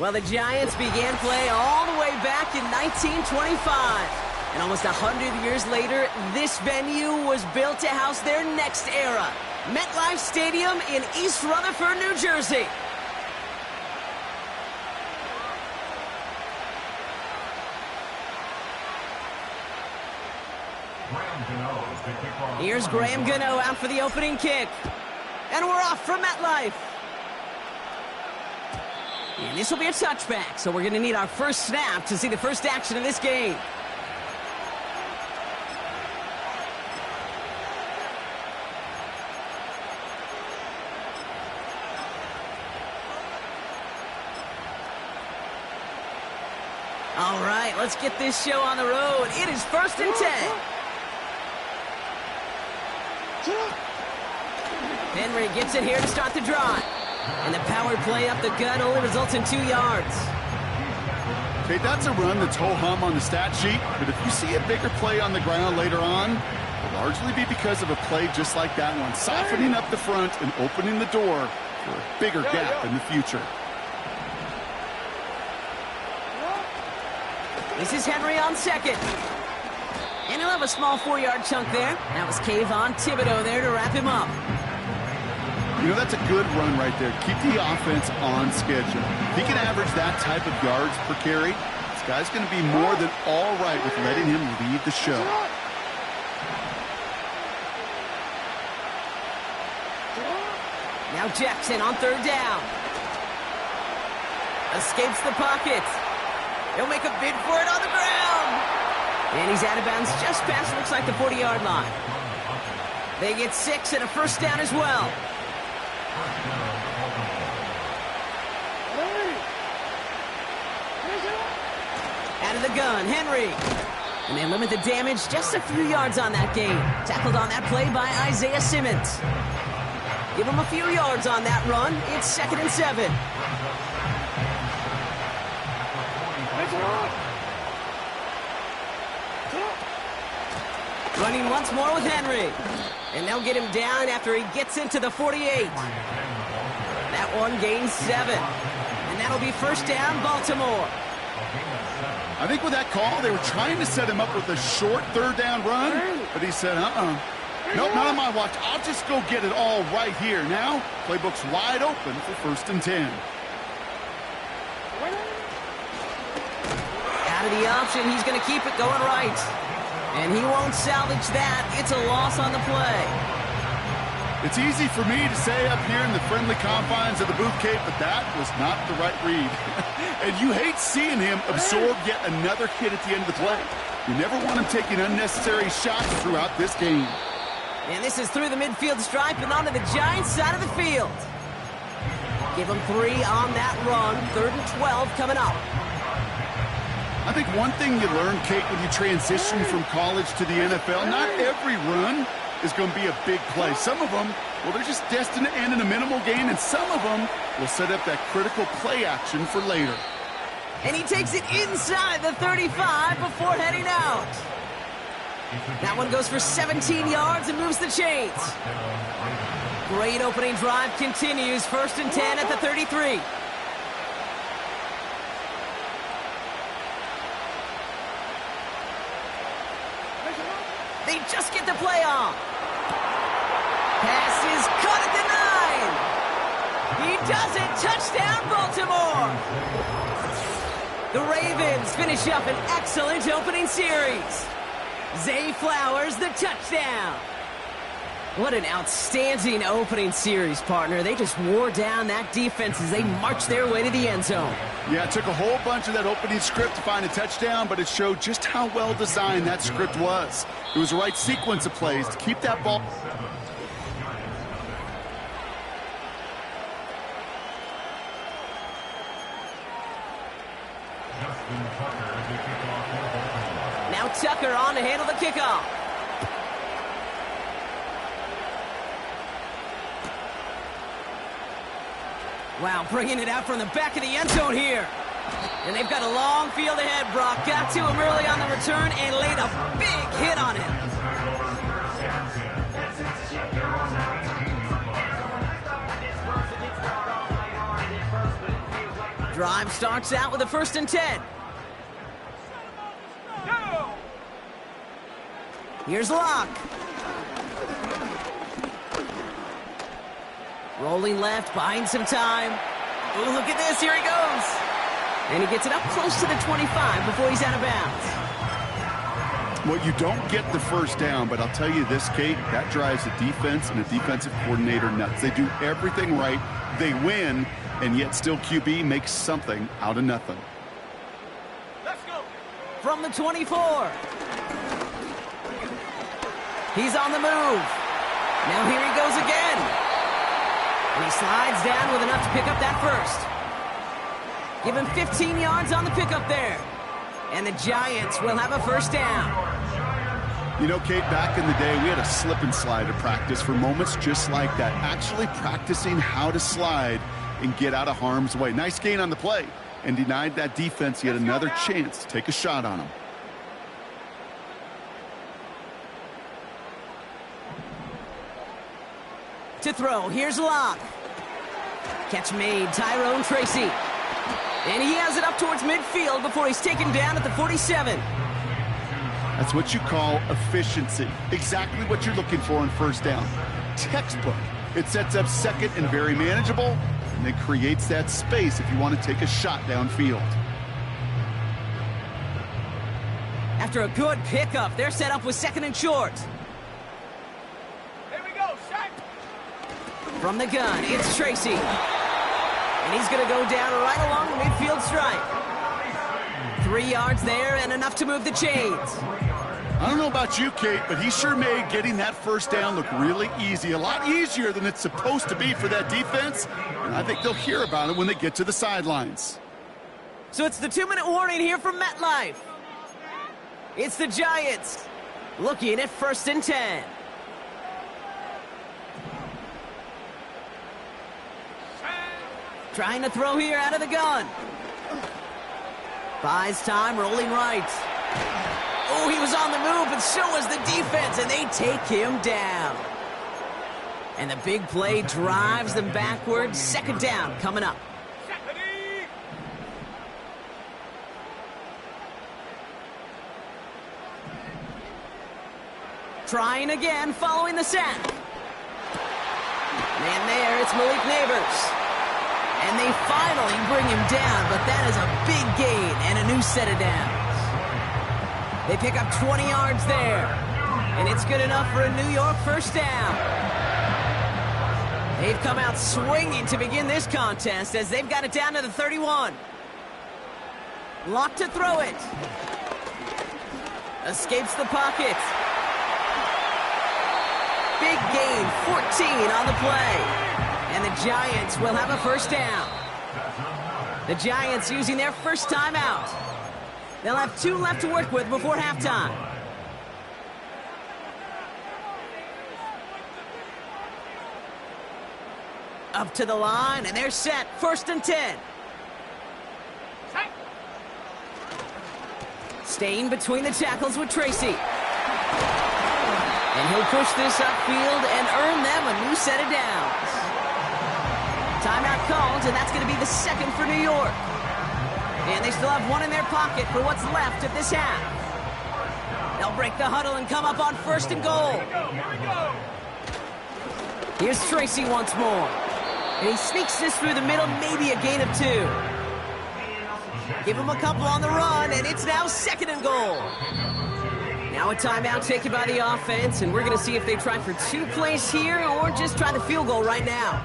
Well, the Giants began play all the way back in 1925. And almost 100 years later, this venue was built to house their next era. MetLife Stadium in East Rutherford, New Jersey. Here's Graham Gano out for the opening kick. And we're off from MetLife. And this will be a touchback, so we're going to need our first snap to see the first action of this game. All right, let's get this show on the road. It is 1st and 10. Henry gets it here to start the drive. And the power play up the gut only results in 2 yards. Okay, that's a run that's ho-hum on the stat sheet, but if you see a bigger play on the ground later on, it'll largely be because of a play just like that one, softening up the front and opening the door for a bigger gap in the future. This is Henry on second. And he'll have a small 4-yard chunk there. That was Kayvon Thibodeau there to wrap him up. You know, that's a good run right there. Keep the offense on schedule. If he can average that type of yards per carry, this guy's going to be more than all right with letting him lead the show. Now Jackson on 3rd down. Escapes the pocket. He'll make a bid for it on the ground. And he's out of bounds just past, looks like, the 40-yard line. They get 6 and a first down as well. Out of the gun, Henry. And they limit the damage, just a few yards on that gain. Tackled on that play by Isaiah Simmons. Give him a few yards on that run. It's 2nd and 7. Running once more with Henry. And they'll get him down after he gets into the 48. That one gains 7. And that'll be first down, Baltimore. I think with that call, they were trying to set him up with a short 3rd down run, but he said, nope, not on my watch. I'll just go get it all right here. Now, playbook's wide open for 1st and 10. Out of the option, he's going to keep it going right. And he won't salvage that. It's a loss on the play. It's easy for me to say up here in the friendly confines of the booth, Kate, but that was not the right read. And you hate seeing him absorb yet another hit at the end of the play. You never want him taking unnecessary shots throughout this game. And this is through the midfield stripe and onto the Giants side of the field. Give him 3 on that run. 3rd and 12 coming up. I think one thing you learn, Kate, when you transition from college to the NFL, not every run is going to be a big play. Some of them, well, they're just destined to end in a minimal gain, and some of them will set up that critical play action for later. And he takes it inside the 35 before heading out. That one goes for 17 yards and moves the chains. Great opening drive continues. 1st and 10 at the 33. They just get the play off. Pass is caught at the 9. He does it. Touchdown, Baltimore. The Ravens finish up an excellent opening series. Zay Flowers, the touchdown. What an outstanding opening series, partner. They just wore down that defense as they marched their way to the end zone. Yeah, it took a whole bunch of that opening script to find a touchdown, but it showed just how well designed that script was. It was the right sequence of plays to keep that ball. Now Tucker on to handle the kickoff. Wow, bringing it out from the back of the end zone here. And they've got a long field ahead, Brock. Got to him early on the return and laid a big hit on him. Drive starts out with a 1st and 10. Here's Locke. Rolling left, buying some time. Oh, look at this. Here he goes. And he gets it up close to the 25 before he's out of bounds. Well, you don't get the 1st down, but I'll tell you this, Kate, that drives the defense and the defensive coordinator nuts. They do everything right. They win, and yet still QB makes something out of nothing. Let's go. From the 24. He's on the move. Now here he goes again. And he slides down with enough to pick up that 1st. Give him 15 yards on the pickup there. And the Giants will have a 1st down. You know, Kate, back in the day, we had a slip and slide at practice for moments just like that. Actually practicing how to slide and get out of harm's way. Nice gain on the play. And denied that defense yet another chance to take a shot on him. To throw, here's Locke. Catch made, Tyrone Tracy. And he has it up towards midfield before he's taken down at the 47. That's what you call efficiency. Exactly what you're looking for on 1st down. Textbook. It sets up 2nd and very manageable, and it creates that space if you want to take a shot downfield. After a good pickup, they're set up with 2nd and short. Here we go, shot. From the gun, it's Tracy. And he's going to go down right along the midfield stripe. 3 yards there and enough to move the chains. I don't know about you, Kate, but he sure made getting that 1st down look really easy. A lot easier than it's supposed to be for that defense. And I think they'll hear about it when they get to the sidelines. So it's the 2-minute warning here from MetLife. It's the Giants looking at 1st and 10. Trying to throw here out of the gun. Buys time, rolling right. Oh, he was on the move, but so was the defense, and they take him down. And the big play drives them backwards. 2nd down coming up. Trying again, following the sack. Man there, it's Malik Neighbors. And they finally bring him down, but that is a big gain and a new set of downs. They pick up 20 yards there, and it's good enough for a New York 1st down. They've come out swinging to begin this contest as they've got it down to the 31. Locke to throw it. Escapes the pocket. Big gain, 14 on the play. And the Giants will have a 1st down. The Giants using their 1st timeout. They'll have 2 left to work with before halftime. Up to the line, and they're set. 1st and 10. Staying between the tackles with Tracy. And he'll push this upfield and earn them a new set of downs. Timeout called, and that's going to be the 2nd for New York. And they still have 1 in their pocket for what's left of this half. They'll break the huddle and come up on 1st and goal. Here's Tracy once more. And he sneaks this through the middle, maybe a gain of 2. Give him a couple on the run, and it's now 2nd and goal. Now a timeout taken by the offense, and we're going to see if they try for 2 plays here or just try the field goal right now.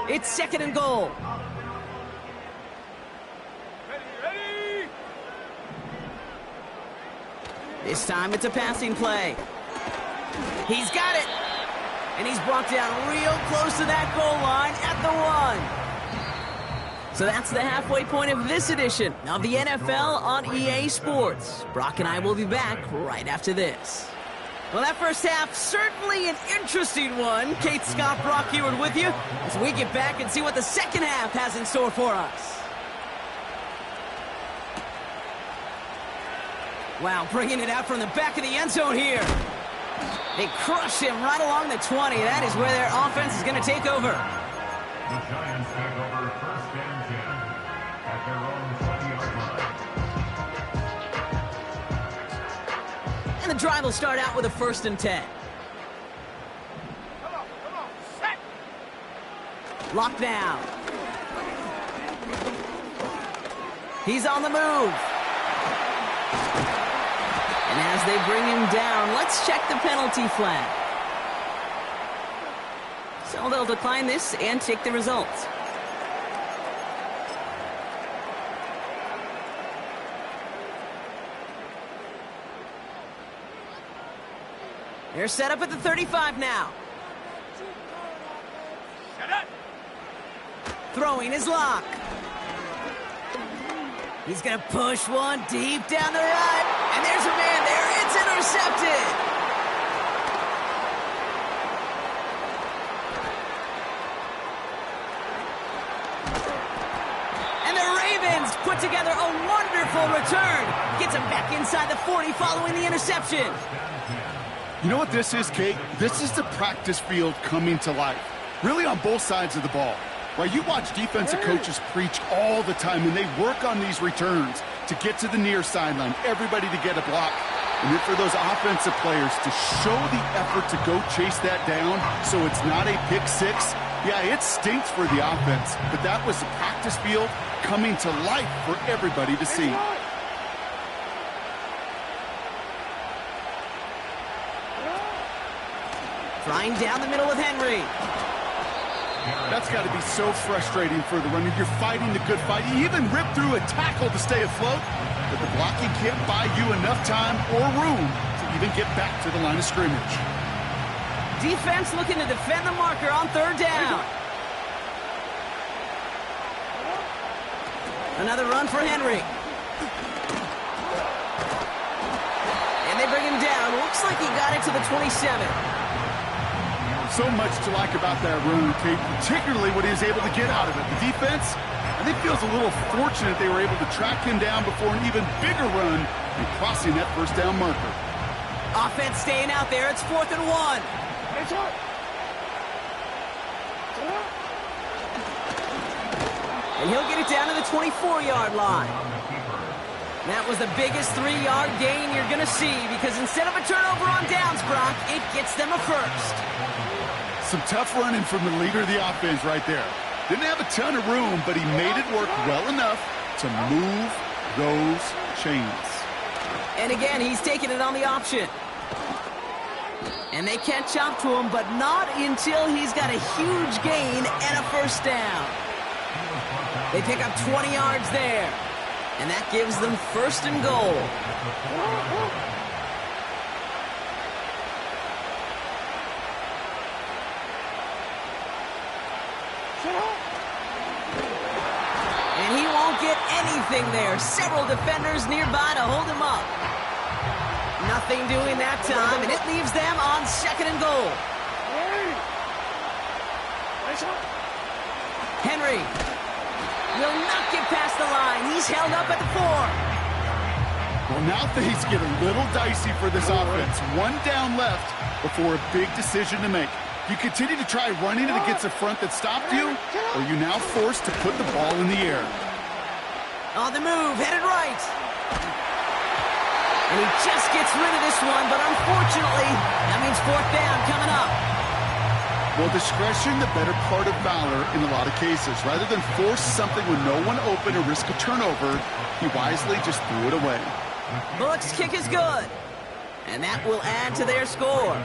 It's 2nd and goal. Ready. This time it's a passing play. He's got it. And he's brought down real close to that goal line at the 1. So that's the halfway point of this edition of the NFL on EA Sports. Brock and I will be back right after this. Well, that first half, certainly an interesting one. Kate, Scott, Brock here with you as we get back and see what the second half has in store for us. Wow, bringing it out from the back of the end zone here. They crush him right along the 20. That is where their offense is going to take over. The Giants take over first and 10 at their own 20-yard line. And the drive will start out with a 1st and 10. Come on, set! Locked down. He's on the move. And as they bring him down, let's check the penalty flag. So they'll decline this and take the results. They're set up at the 35 now. Set up! Throwing his lock. He's going to push one deep down the right. And there's a man there. It's intercepted. And the Ravens put together a wonderful return. Gets him back inside the 40 following the interception. You know what this is, Kate? This is the practice field coming to life. Really on both sides of the ball. Right, you watch defensive coaches preach all the time, and they work on these returns to get to the near sideline, everybody to get a block. And then for those offensive players to show the effort to go chase that down so it's not a pick six, yeah, it stinks for the offense. But that was the practice field coming to life for everybody to see. Flying down the middle with Henry. That's got to be so frustrating for the runner. You're fighting the good fight. You even rip through a tackle to stay afloat, but the blocking can't buy you enough time or room to even get back to the line of scrimmage. Defense looking to defend the marker on 3rd down. Another run for Henry. And they bring him down. Looks like he got it to the 27. So much to like about that run, Kate, particularly what he was able to get out of it. The defense, I think, feels a little fortunate they were able to track him down before an even bigger run and crossing that 1st down marker. Offense staying out there. It's 4th and 1. And he'll get it down to the 24-yard line. That was the biggest 3-yard gain you're going to see because instead of a turnover on downs, Brock, it gets them a 1st. Some tough running from the leader of the offense right there. Didn't have a ton of room, but he made it work well enough to move those chains. And again, he's taking it on the option. And they catch up to him, but not until he's got a huge gain and a 1st down. They pick up 20 yards there. And that gives them 1st and goal. And he won't get anything there. Several defenders nearby to hold him up. Nothing doing that time, and it leaves them on 2nd and goal. Henry will not get past the line. He's held up at the 4. Well, now things get a little dicey for this offense. 1 down left before a big decision to make. You continue to try running it against a front that stopped you, or are you now forced to put the ball in the air? On the move, headed right. And he just gets rid of this one, but unfortunately, that means 4th down coming up. Well, discretion, the better part of valor in a lot of cases. Rather than force something with no one open or risk a turnover, he wisely just threw it away. Bullock's kick is good. And that will add to their score.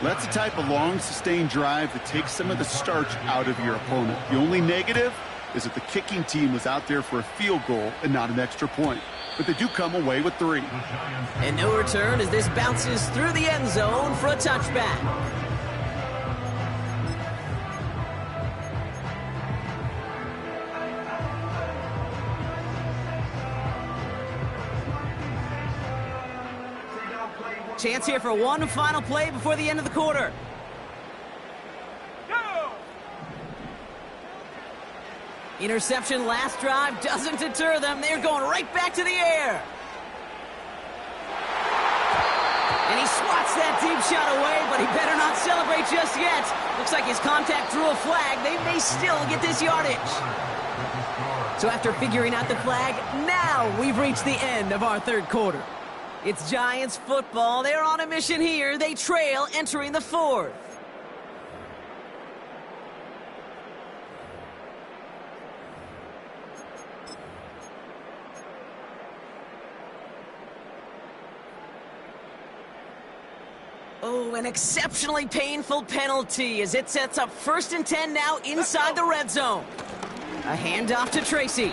That's the type of long, sustained drive that takes some of the starch out of your opponent. The only negative is that the kicking team was out there for a field goal and not an extra point. But they do come away with 3. And no return as this bounces through the end zone for a touchback. Chance here for one final play before the end of the quarter. Go! Interception last drive doesn't deter them. They're going right back to the air. And he swats that deep shot away, but he better not celebrate just yet. Looks like his contact drew a flag. They may still get this yardage. So after figuring out the flag, now we've reached the end of our third quarter. It's Giants football. They're on a mission here. They trail entering the fourth. Oh, an exceptionally painful penalty as it sets up 1st and 10 now inside the red zone. A handoff to Tracy.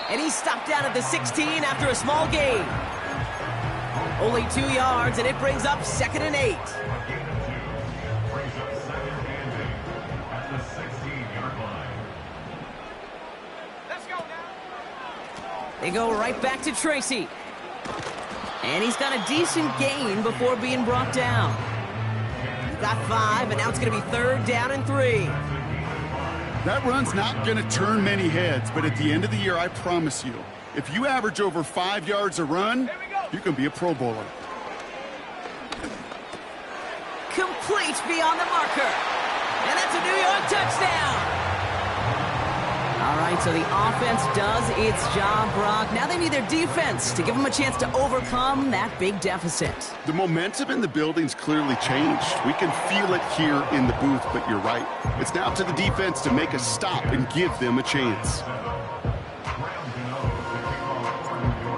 And he's stopped down at the 16 after a small gain. Only 2 yards, and it brings up 2nd and 8. Brings up 2nd and 8 at the 16-yard line. Let's go now. They go right back to Tracy. And he's got a decent gain before being brought down. He's got 5, and now it's going to be 3rd down and 3. That run's not going to turn many heads, but at the end of the year, I promise you, if you average over 5 yards a run, you can be a Pro Bowler. Complete beyond the marker. And that's a New York touchdown. All right, so the offense does its job, Brock. Now they need their defense to give them a chance to overcome that big deficit. The momentum in the building's clearly changed. We can feel it here in the booth, but you're right. It's now to the defense to make a stop and give them a chance.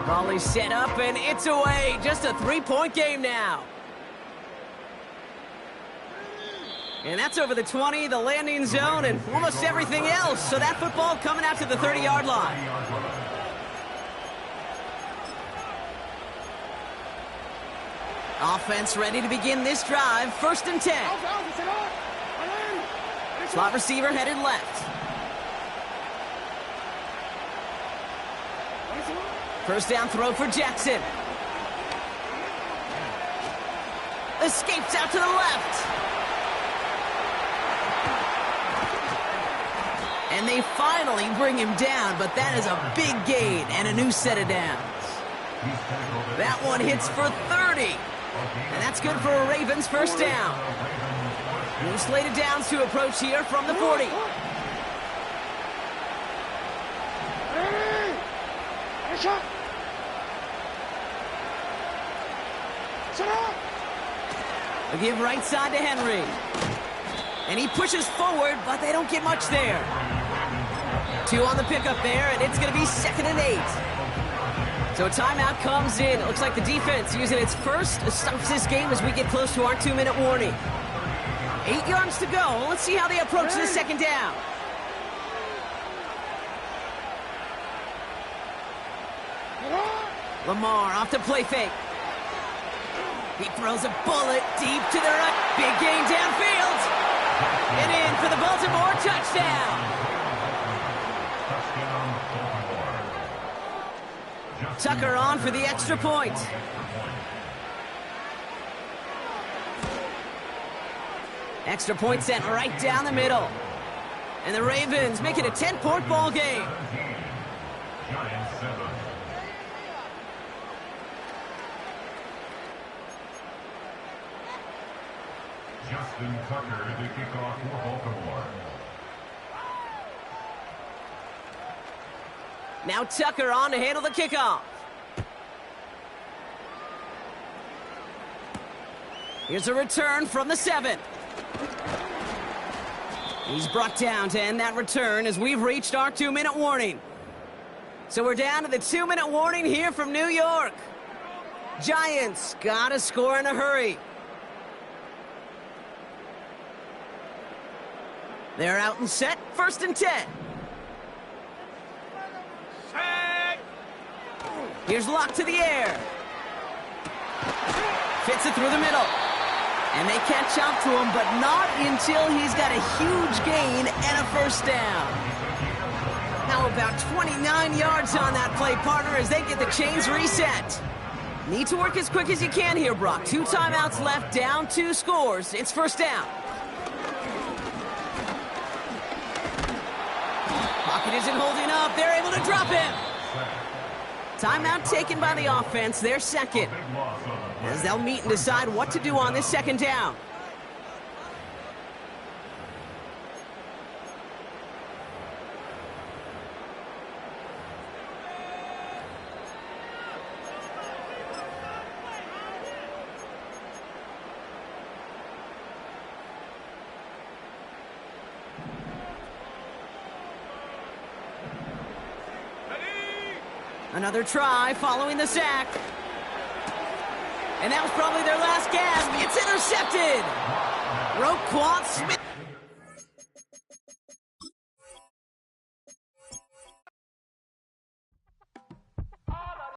Volley set up, and it's away. Just a 3-point game now. And that's over the 20, the landing zone, and almost everything else. So that football coming out to the 30-yard line. Offense ready to begin this drive. 1st and 10. Slot receiver headed left. 1st down throw for Jackson. Escapes out to the left. And they finally bring him down, but that is a big gain and a new set of downs. That one hits for 30. And that's good for a Ravens 1st down. New slated downs to approach here from the 40. A give right side to Henry. And he pushes forward, but they don't get much there. 2 on the pickup there, and it's going to be 2nd and 8. So a timeout comes in. It looks like the defense using its first stops this game as we get close to our 2-minute warning. 8 yards to go. Let's see how they approach the 2nd down. Lamar off to play fake. He throws a bullet deep to the right. Big gain downfield. And in for the Baltimore touchdown. Tucker on for the extra point. Extra point sent right down the middle. And the Ravens make it a 10-point ball game. Giants 7. Justin Tucker to kick off for Baltimore. Now Tucker on to handle the kickoff. Here's a return from the 7. He's brought down to end that return as we've reached our 2-minute warning. So we're down to the 2-minute warning here from New York. Giants gotta score in a hurry. They're out and set. 1st and 10. Set. Here's Locke to the air. Fits it through the middle. And they catch up to him, but not until he's got a huge gain and a 1st down. Now about 29 yards on that play, partner, as they get the chains reset. Need to work as quick as you can here, Brock. 2 timeouts left, down 2 scores. It's first down. Pocket isn't holding up. They're able to drop him. Timeout taken by the offense, their second. As they'll meet and decide what to do on this second down. Another try following the sack. And that was probably their last gasp. It's intercepted. Roquan Smith.